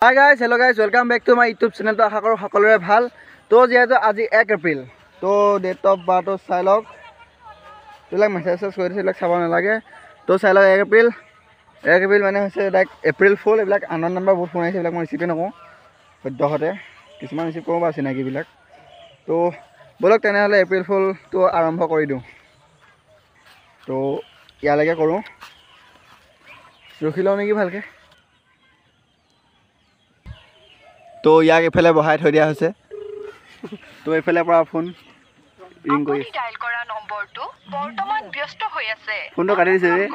Hi guys, hello guys, welcome back to my YouTube channel. To আশা কৰোঁ সকলোৰে ভাল। তো যেহেতু আজি 1 এপ্ৰিল, তো ডেট অফ বাৰ্থ চাই লওক। এইবিলাক মেছেজ কৰি দিছে, এইবিলাক চাব নালাগে। তো চাই লওক 1 এপ্ৰিল মানে হৈছে ডাইৰেক্ট এপ্ৰিল ফুল। এইবিলাক আনন নাম্বাৰ বহুত ফোন আহিছে, এইবিলাক মই ৰিচিভে নকৰোঁ সদ্যহতে। কিছুমান ৰিচিভ কৰোঁ বা চিনাকিবিলাক। তো বলক তেনেহ'লে এপ্ৰিল ফুলটো আৰম্ভ কৰি দিওঁ। তো ইয়ালৈকে কৰোঁ, ৰখি লওঁ নেকি ভালকৈ। তো ইয়াক এফালে বহাই থৈ দিয়া হৈছে। তো এফালে পৰা ফোন ৰিং কৰি ফোনটো কাটি দিছে যে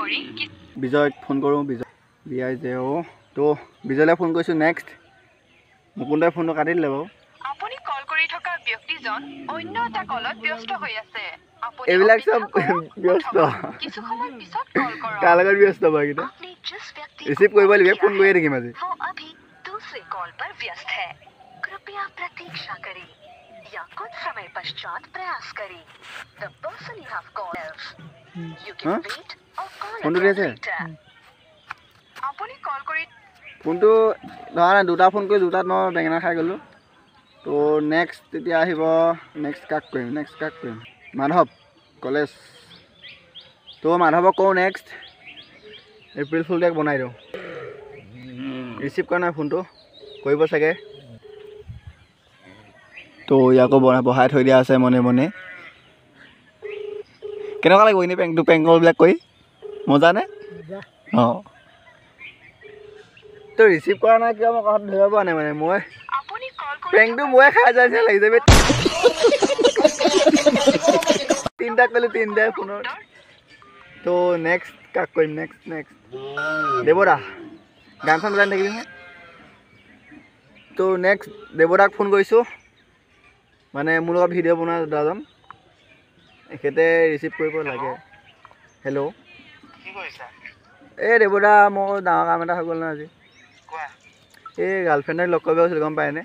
বিজয়ক ফোন কৰোঁ। বিজয় যে তো বিজয়লৈ ফোন কৰিছোঁ। নেক্সট মুকুন্দই ফোনটো কাটি দিলে বাৰু। এইবিলাক চব ব্যস্ত, কাৰ লগত ব্যস্ত বাৰু এইকেইটা। ৰিচিভ কৰিব লাগিব, ফোন কৰিয়ে থাকিম আজি। कॉल पर व्यस्त है, कृपया प्रतीक्षा करें या कुछ समय पश्चात प्रयास करें। The person you have called, you can wait or call again later. আপুনি কল কৰি ফোনটো ধৰা নাই, দুটা ফোন কৰি দুটাত মই বেঙেনা খাই গ'লোঁ। তো নেক্সট তেতিয়া আহিব, নেক্সট কাক কৰিম মাধৱ কলেজ। তো মাধৱক কওঁ নেক্সট এপ্ৰিল ফুল ডেক বনাই দিওঁ। ৰিচিভ কৰা নাই ফোনটো, কৰিব চাগে। তো ইয়াকো বহাই থৈ দিয়া আছে মনে মনে। কেনেকুৱা লাগিব এনেই পেংকলবিলাক কৰি? মজা নে? অঁ, তো ৰিচিভ কৰা নাই কিয় মই কথাটো ধৰিব পৰা নাই। মানে মই পেংকটো ময়ে খাই যায় নিচিনা লাগি যাবে। তিনিটা কৰিলোঁ, তিনিটাই ফোনত। তো নেক্সট কাক কৰিম? নেক্সট দেৱদা গানখন বজাই থাকিবি নহয়। তো নেক্সট দেৱদাক ফোন কৰিছোঁ, মানে মোৰ লগত ভিডিঅ' বনোৱা দাদাজন। এখেতে ৰিচিভ কৰিব লাগে। হেল্ল', কি কৰিছা? এই দেৱদা, মোৰ ডাঙৰ কাম এটা হৈ গ'ল নহয় আজি। এই গাৰ্লফ্ৰেণ্ডক লগ কৰিব গৈছিলোঁ, গম পায়নে?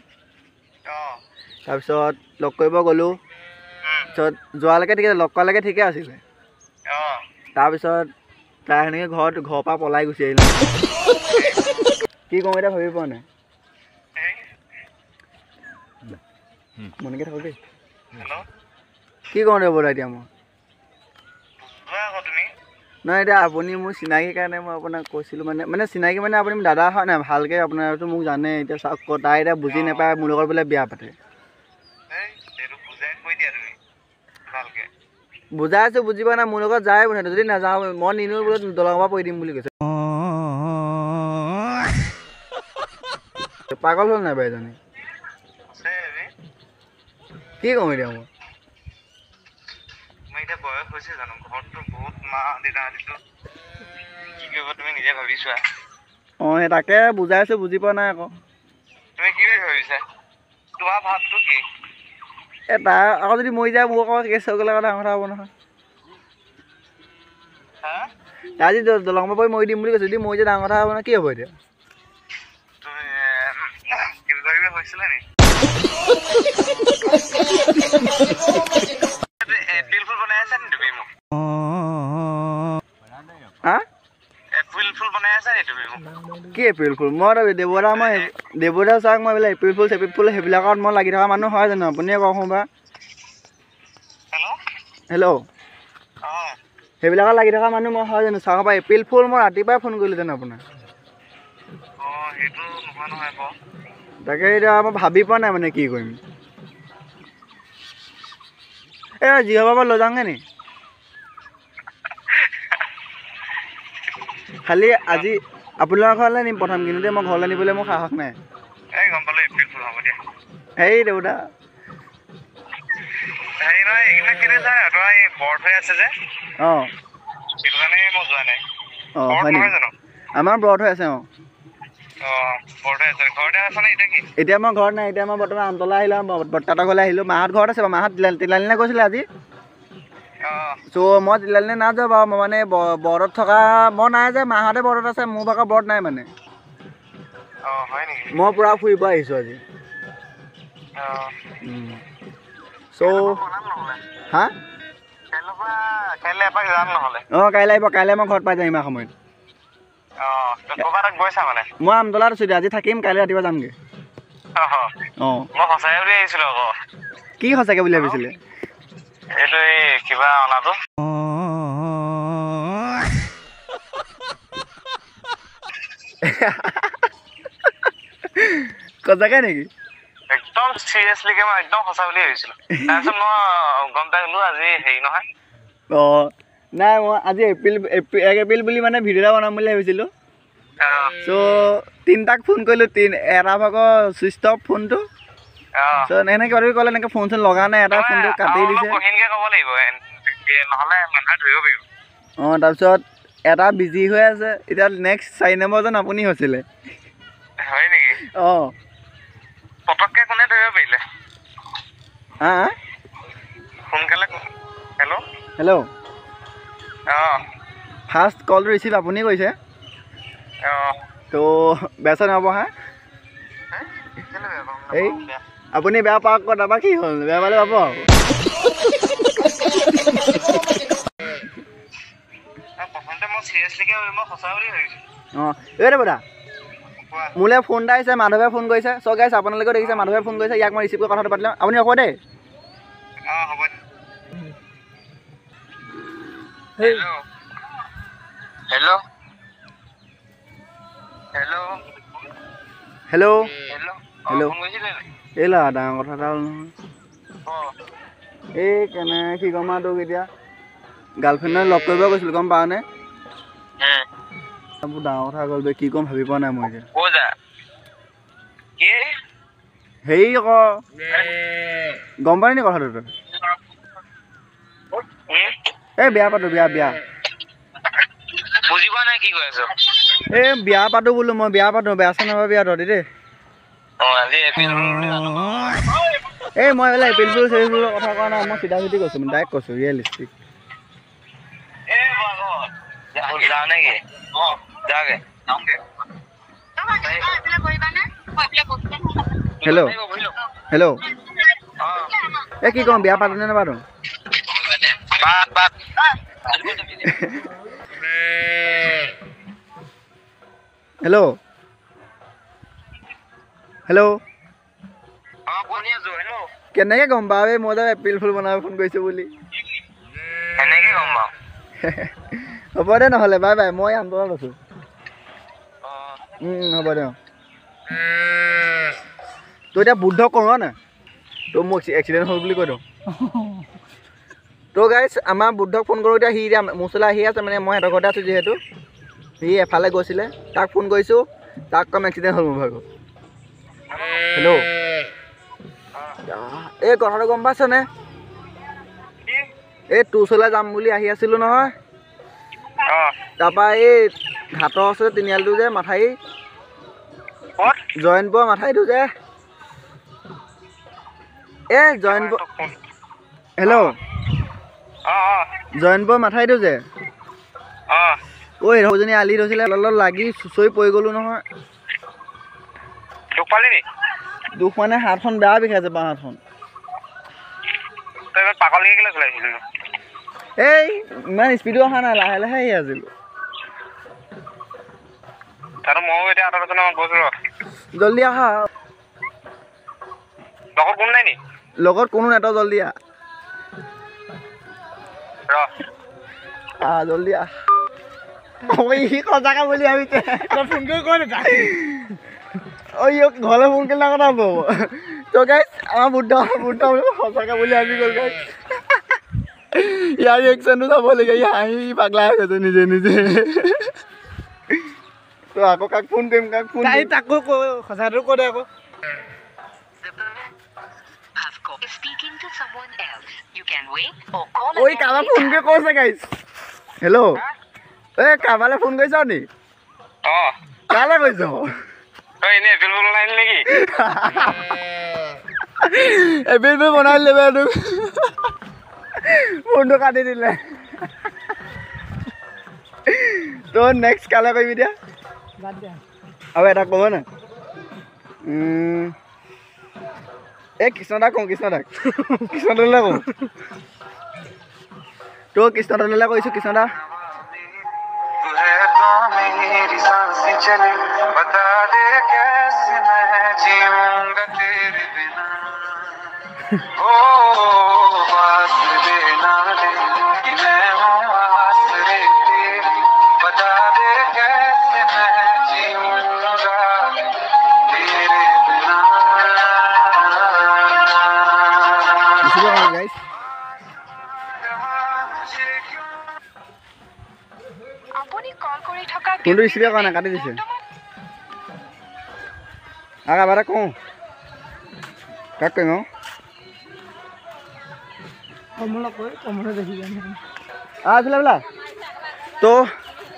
তাৰপিছত লগ কৰিব গ'লোঁ। তাৰপিছত যোৱালৈকে ঠিকে, লগ কৰালৈকে ঠিকে আছিলে। তাৰপিছত তাই সেনেকৈ ঘৰৰ পৰা পলাই গুচি আহিলে। কি কওঁ এতিয়া ভাবি পোৱা নাই। মনকে থাকো দেই। কি কওঁ দেৱদা এতিয়া মই? নহয় এতিয়া আপুনি মোৰ চিনাকি কাৰণে মই আপোনাক কৈছিলোঁ। মানে চিনাকি মানে আপুনি দাদা হয় নাই, ভালকৈ আপোনাৰতো মোক জানে। এতিয়া চাওক, তাই এতিয়া বুজি নাপায়, মোৰ লগত বোলে বিয়া পাতে। বুজাই আছোঁ, বুজি পোৱা নাই। মোৰ লগত যায় বোলে, যদি নাযাওঁ মই নিনিও বোলে, দলঙৰ পৰা পৰি দিম বুলি কৈছে। পাগল হ'ল নাই বাৰু এজনী? কি কওঁ এতিয়া মই? এতিয়া বয়স হৈছে জানো? ঘৰততো বহুত মা দেউতা আছিলো, কি কৰিব তুমি নিজে ভাবিছোৱা। অঁ, সেই তাকে বুজাইছো, বুজি পোৱা নাই আকৌ। তুমি কি বুলি ভাবিছা? তোমাৰ ভাৱটো কি? তাই আকৌ যদি মৰি যায়, মোৰ আকৌ কেছ হৈ গ'লে ডাঙৰ কথা হ'ব নহয়। তাই যদি দলঙৰ পৰা মৰি দিম বুলি কৈছে, যদি মৰি যায় ডাঙৰ কথা হ'ব নহয়। কি হ'ব এতিয়া? হৈছিলে নি? এপ্ৰিল ফুল বনাই আছা নি তুমি? মোক এপ্ৰিল ফুল বনাই আছা নি তুমি? কি এপ্ৰিল ফুল? মই দেৱদা চাওক, মই বোলে এপ্ৰিল ফুল সেইবিলাকত মই লাগি থকা মানুহ হয় জানো? আপুনিয়ে কওকচোন বা। হেল্ল', সেইবিলাকত লাগি থকা মানুহ মই হয় জানো? চাওক বা, এপ্ৰিল ফুল মই ৰাতিপুৱাই ফোন কৰিলোঁ জানো আপোনাক? তাকে এতিয়া মই ভাবি পোৱা নাই মানে কি কৰিম। এই যি হ'ব বাৰু লৈ যাওঁগৈ নি? খালি আজি আপোনালোকৰ ঘৰলৈ নিম প্ৰথম, কিন্তু মই ঘৰলৈ নিবলৈ মোৰ সাহস নাই। হেৰি দেউতা, অঁ অঁ, হয় নেকি? আমাৰ ব্ৰত হৈ আছে। অঁ, এতিয়া মই ঘৰত নাই। এতিয়া মই বৰ্তমান আমতলা আহিলোঁ, বৰ্তাহঁতৰ ঘৰলৈ আহিলোঁ। মাহঁত ঘৰত আছে বাৰু। মাহঁত তিলালিনে গৈছিলে আজি। চ' মই তিলালিনে নাযাওঁ বাৰু। মই মানে বৰত থকা মই নাই যে, মাহঁতে বৰত আছে, মোৰ ভাগৰ বৰত নাই মানে। মই পূৰা ফুৰিব আহিছোঁ আজি। চ' হা, অঁ, কাইলৈ আহিব। কাইলৈ মই ঘৰত পাই যাম ইমান সময়ত। ক'ৰবাত গৈছা মানে মই আমতলাত আছোঁ দিয়া আজি থাকিম কাইলৈ ৰাতিপুৱা যামগৈ অঁ মই সঁচাই বুলি আহিছিলো আকৌ কি সঁচাকৈ বুলি ভাবিছিলে এইটো এই কিবা অনাটো সঁচাকৈ নেকি একদম চিৰিয়াছলিকে মই একদম সঁচা বুলি ভাবিছিলো তাৰপিছত মই গম পাই গ'লো আজি হেৰি নহয় অঁ নাই মই আজি 1 এপ্ৰিল বুলি মানে ভিডিঅ' এটা বনাম বুলি ভাবিছিলোঁ চ' 3টাক ফোন কৰিলোঁ এটা ভাগৰ ছুইচ অফ ফোনটো চ' এনেকৈ কিবা কিবি ক'লে এনেকৈ ফোন চোন লগা নাই এটা ফোনটো কাটি দিছে কঠিনকে ক'ব লাগিব নহ'লে মানুহে ধৰিব পাৰিব অঁ তাৰপিছত এটা বিজি হৈ আছে এতিয়া নেক্সট 4 নম্বৰজন আপুনি হৈছিলে হয় নেকি অঁ পটককৈ কোনে ধৰিব পাৰিলে হা সোনকালে হেল্ল' হেল্ল' অঁ ফাৰ্ষ্ট কলটো ৰিচিভ আপুনি কৰিছে অঁ তো বেয়া চেয়া নহ'ব হা এই আপুনি বেয়া পাওক আকৌ তাৰপৰা কি হ'ল বেয়া পালে পাব প্ৰথমতে মই চিৰিয়াছলিকে মই সঁচা বুলি ভাবিছোঁ অঁ এই দাদা মোলৈ ফোন এটা আহিছে মাধৱে ফোন কৰিছে চ' গাইছ আপোনালোকেও দেখিছে মাধৱে ফোন কৰিছে ইয়াক মই ৰিচিভ কৰি কথাটো পাতিলোঁ আপুনি হ'ব দেই অঁ হ'ব hello' hello' hello' hello' hello' hello' phone কৰিছিলে এই লা ডাঙৰ কথা এটা হ'ল নহয় এই কেনে কি ক'ম আৰু তোক এতিয়া গাৰ্লফ্ৰেণ্ডে লগ কৰিব গৈছিলোঁ গম পাৱনে বহুত ডাঙৰ কথা গ'ল বে কি ক'ম ভাবি পোৱা নাই মই এতিয়া হেৰি আকৌ গম পালি নি কথাটো তই এই বিয়া পাতো বিয়া বুজি পোৱা নাই কি কৈ আছ এই বিয়া পাতো বোলো মই বিয়া পাতো বেয়া চেয়া নাপাবি আৰু তহঁতি দেই এই মই এইবিলাক এপ্ৰিল ফুল চেৰিল ফুলৰ কথা কোৱা নাই মই চিধা চিধি কৈছোঁ মানে ডাইৰেক্ট কৈছোঁ ৰিয়েলিষ্টিক হেল্ল' হেল্ল' এই কি কওঁ বিয়া পাতো নে নাপাতো হেল্ল' হেল্ল' কেনেকৈ গম পাওঁ এই মই যে এপ্ৰিল ফুল বনাব ফোন কৰিছোঁ বুলি হ'ব দে নহ'লে বাই বাই মই আন্দোলনত আছোঁ হ'ব দে তই এতিয়া বুদ্ধ কৰোঁ নাই তই মোক এক্সিডেণ্ট হ'ল বুলি কৈ দিওঁ ত' গাইছ আমাৰ বুদ্ধক ফোন কৰোঁ এতিয়া সি এতিয়া মোৰ ওচৰলৈ আহি আছে মানে মই সিহঁতৰ ঘৰতে আছোঁ যিহেতু সি এফালে গৈছিলে তাক ফোন কৰিছোঁ তাক কম এক্সিডেণ্ট হ'ল মোৰ ভাগৰ হেল্ল' এই কথাটো গম পাইছনে এই তোৰ ওচৰলৈ যাম বুলি আহি আছিলোঁ নহয় তাৰপৰা এই ঘাটৰ ওচৰত তিনিআলিটো যে মাথাই জয়ন্তপুৰৰ মাথাইটো যে এই জয়ন্তপুৰ হেল্ল' জয়ন্তপুৰৰ মাথাইটো যে ঐ ৰজনী আলি থৈছিলে অলপ লাগি চুঁচৰি পৰি গ'লোঁ নহয় দুখ মানে হাতখন বেয়া বিষাইছে বাওঁ হাতখন এই ইমান স্পীডো অহা নাই লাহে লাহে আহি আছিলোঁ জল্দি আহা লগত কোনো নাই তই জল্দি আহ জল্দি আহ সি সঁচাকৈ বুলি ভাবিছে ফোন কৰি কৈ দে ঘৰলৈ ফোন কৰিলে কথা হ'ব ত' গাইছ আমাৰ বুদ্ধ সঁচাকৈ বুলি ভাবি গ'ল গাইছ ইয়াৰ ৰিয়েকশ্যনটো চাব লাগে ই হাঁহি পাগলা হৈ গৈছে নিজে তই আকৌ কাক ফোন কৰিম তাকো সঁচাটো কৈ দে আকৌ Speaking to someone else. You can wait or call ঐ কাৰোবাৰ ফোন কৰি কৈছে গাইছ হেল্ল' এই কাৰোবালৈ ফোন কৰিছ নি কালৈ কৈছ এপ্ৰিল ফুল বনাই দিলে বেয়া তোক ফোনটো কাটি দিলে তই নেক্সট কালৈ কৰিবি এতিয়া আৰু এটা ক'ব নাই এই কৃষ্ণদাক কওঁ কৃষ্ণদালৈ কওঁ তই কৃষ্ণদালৈ কৰিছোঁ কৃষ্ণদা चले बता दे कैसे मैं जीऊंगा तेरे बिना ओ बात देना दे कि मैं हूँ आसरे तेरी बता दे कैसे मैं जीऊंगा तेरे बिना गाइस আপুনি কল কৰি থকা ফোনটো ৰিচিভ কৰা নাই কাটি দিছে আগা বাৰে কওঁ কাক কৰিম আছিলে বোলা তো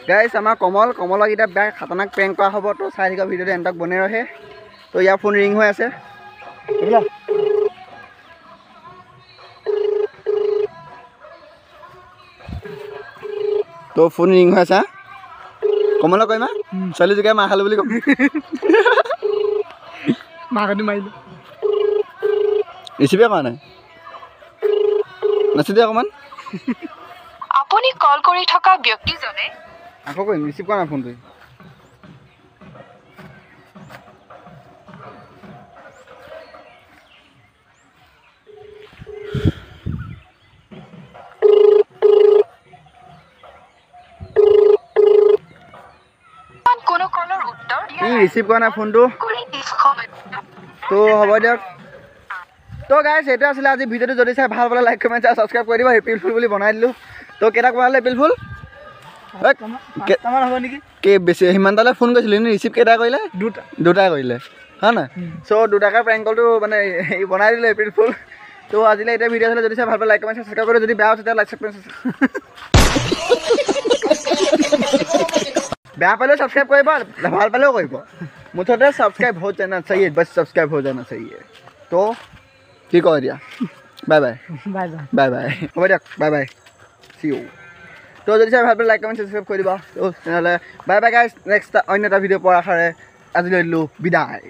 গাইছ আমাৰ কমলক এতিয়া বেয়া খাতৰনাক প্ৰেংক কৰা হ'ব তো চাই থকা ভিডিঅ'টো এণ্টক বনাই ৰহে তো ইয়াৰ ফোন ৰিং হৈ আছে বোলা তো ফোন ৰিং হৈ আছে কমলক কৈ মা ছোৱালী জোকাই মাৰ খালো বুলি ক'ম মাকতি মাৰিলোঁ ৰিচিভে কৰা নাই নাচি দিয়া অকণমান আপুনি কল কৰি থকা ব্যক্তিজনে আকৌ কৰিম ৰিচিভ কৰা নাই ফোনটো কোনো কলৰ উত্তৰ ৰিচিভ কৰা নাই ফোনটো তো হ'ব দিয়ক তো গাইছ এইটো আছিলে আজি ভিডিঅ'টো যদি চাই ভাল পালে লাইক কমেণ্ট আৰু ছাবস্ক্ৰাইব কৰি দিব এপ্ৰিল ফুল বুলি বনাই দিলোঁ তো কেইটা বনালে এপ্ৰিল ফুল হ'ব নেকি কি বেছি সিমানটালৈ ফোন কৰিছিলোঁ নে ৰিচিভ কেইটা কৰিলে দুটা কৰিলে হয় নাই চ' দুটাকৈ প্ৰেংক কলটো মানে বনাই দিলোঁ এপ্ৰিল ফুল তো আজিলৈ এতিয়া ভিডিঅ' চালে যদি চাই ভাল পালে লাইক কমেণ্ট ছাবস্ক্ৰাইব কৰি যদি বেয়া হৈছে তেতিয়া লাইক বেয়া পালেও ছাবস্ক্ৰাইব কৰিব ভাল পালেও কৰিব মুঠতে ছাবস্ক্ৰাইব হৈ যানা চাহিয়ে বছ ছাবস্ক্ৰাইব হৈ যানা চাহিয়ে তো কি কয় এতিয়া বাই বাই বাই বাই হ'ব দিয়ক বাই বাই চি ইউ তো যদি চাই ভাল পালে লাইক কমেণ্ট ছাবস্ক্ৰাইব কৰি দিবা তো তেনেহ'লে বাই বাই গাইছ নেক্সট অন্য এটা ভিডিঅ' পোৱাৰ আশাৰে আজিলৈ দিলোঁ বিদায়